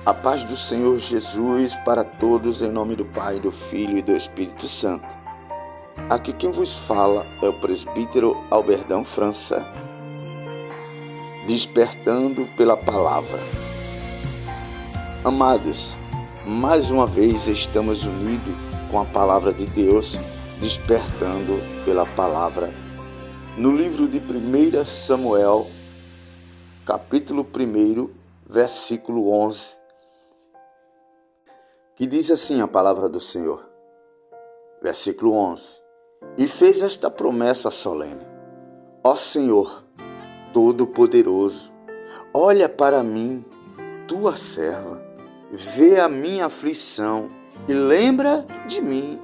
A paz do Senhor Jesus para todos, em nome do Pai, do Filho e do Espírito Santo. Aqui quem vos fala é o presbítero Alberdão França, despertando pela palavra. Amados, mais uma vez estamos unidos com a palavra de Deus, despertando pela palavra. No livro de 1 Samuel, capítulo 1, versículo 11, que diz assim a palavra do Senhor. Versículo 11. E fez esta promessa solene: Ó Senhor, Todo-Poderoso, olha para mim, tua serva, vê a minha aflição e lembra de mim.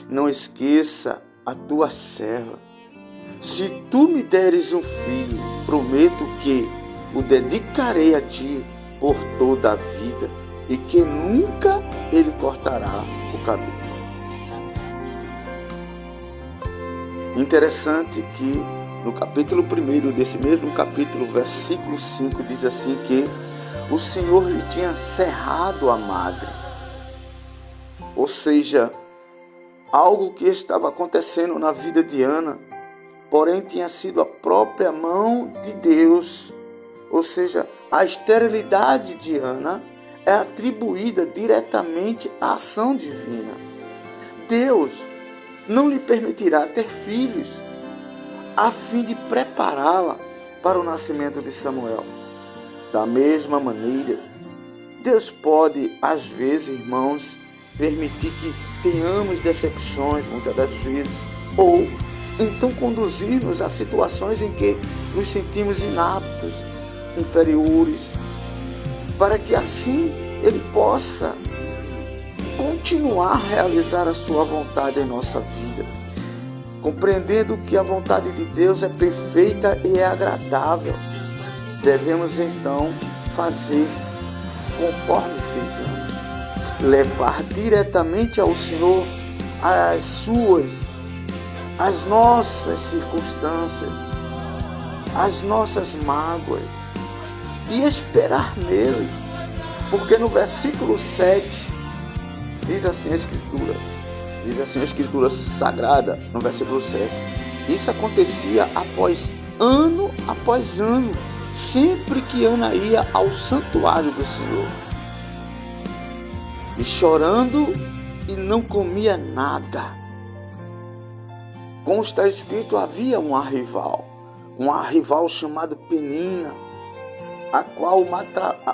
Não esqueça a tua serva. Se tu me deres um filho, prometo que o dedicarei a ti por toda a vida e que nunca ele cortará o cabelo. Interessante que no capítulo 1 desse mesmo capítulo, versículo 5, diz assim que o Senhor lhe tinha cerrado a madre. Ou seja, algo que estava acontecendo na vida de Ana, porém tinha sido a própria mão de Deus. Ou seja, a esterilidade de Ana é atribuída diretamente à ação divina. Deus não lhe permitirá ter filhos, a fim de prepará-la para o nascimento de Samuel. Da mesma maneira, Deus pode, às vezes, irmãos, permitir que tenhamos decepções, muitas das vezes, ou então conduzir-nos a situações em que nos sentimos inaptos, inferiores, para que assim Ele possa continuar a realizar a sua vontade em nossa vida, compreendendo que a vontade de Deus é perfeita e é agradável. Devemos então fazer conforme fez Ana, levar diretamente ao Senhor as nossas circunstâncias, as nossas mágoas, e esperar nele, porque no versículo 7 diz assim a Escritura Sagrada, no versículo 7, isso acontecia após ano, sempre que Ana ia ao santuário do Senhor, e chorando, e não comia nada. Como está escrito, havia uma rival chamada Penina, a qual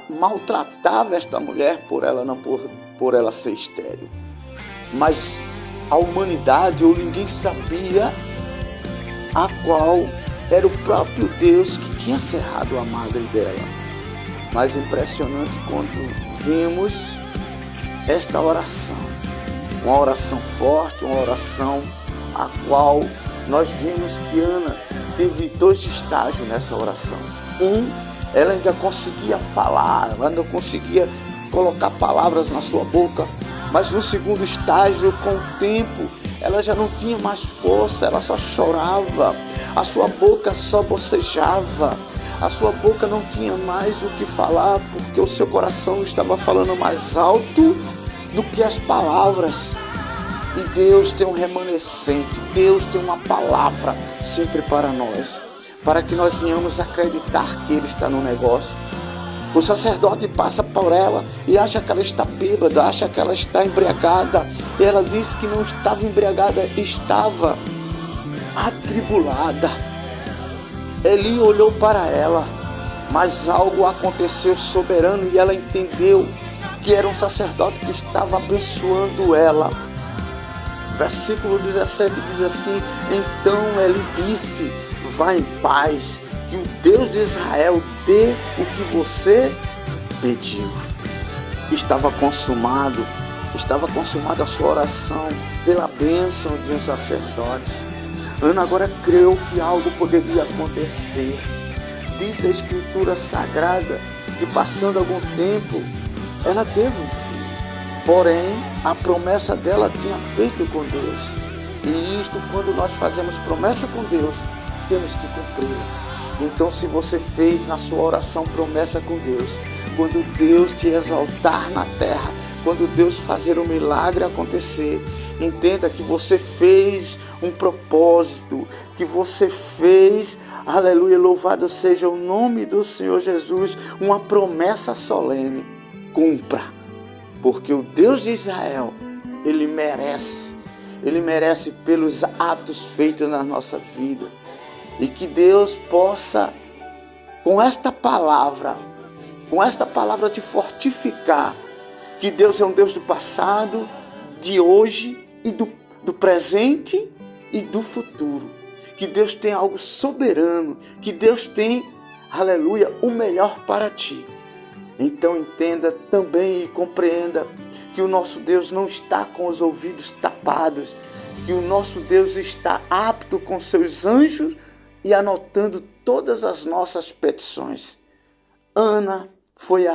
maltratava esta mulher por ela ser estéril. Mas a humanidade, ou ninguém sabia, a qual era o próprio Deus que tinha cerrado a madre dela. Mas impressionante quando vemos esta oração, uma oração forte, uma oração a qual nós vemos que Ana teve 2 estágios nessa oração. Ela ainda conseguia falar, ela ainda conseguia colocar palavras na sua boca, mas no segundo estágio, com o tempo, ela já não tinha mais força, ela só chorava, a sua boca só bocejava, a sua boca não tinha mais o que falar, porque o seu coração estava falando mais alto do que as palavras. E Deus tem um remanescente, Deus tem uma palavra sempre para nós, para que nós venhamos acreditar que Ele está no negócio. O sacerdote passa por ela e acha que ela está bêbada, acha que ela está embriagada. E ela diz que não estava embriagada, estava atribulada. Eli olhou para ela, mas algo aconteceu soberano e ela entendeu que era um sacerdote que estava abençoando ela. Versículo 17 diz assim: então ele disse, vá em paz, que o Deus de Israel dê o que você pediu. Estava consumada a sua oração pela bênção de um sacerdote. Ana agora creu que algo poderia acontecer. Diz a Escritura Sagrada que, passando algum tempo, ela teve um filho. Porém, a promessa dela tinha feito com Deus. E isto, quando nós fazemos promessa com Deus, temos que cumpri-la. Então, se você fez na sua oração promessa com Deus, quando Deus te exaltar na terra, quando Deus fazer um milagre acontecer, entenda que você fez um propósito, que você fez, aleluia, louvado seja o nome do Senhor Jesus, uma promessa solene. Cumpra, porque o Deus de Israel, Ele merece pelos atos feitos na nossa vida. E que Deus possa, com esta palavra te fortificar, que Deus é um Deus do passado, de hoje e do presente e do futuro. Que Deus tem algo soberano, que Deus tem, aleluia, o melhor para ti. Então entenda também e compreenda que o nosso Deus não está com os ouvidos tapados, que o nosso Deus está apto com seus anjos e anotando todas as nossas petições. Ana foi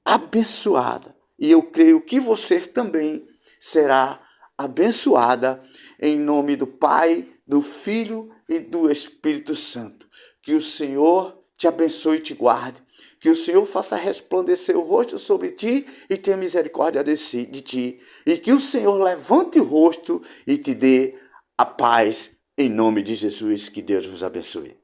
abençoada e eu creio que você também será abençoada em nome do Pai, do Filho e do Espírito Santo. Que o Senhor te abençoe e te guarde. Que o Senhor faça resplandecer o rosto sobre ti e tenha misericórdia de ti. E que o Senhor levante o rosto e te dê a paz em nome de Jesus. Que Deus vos abençoe.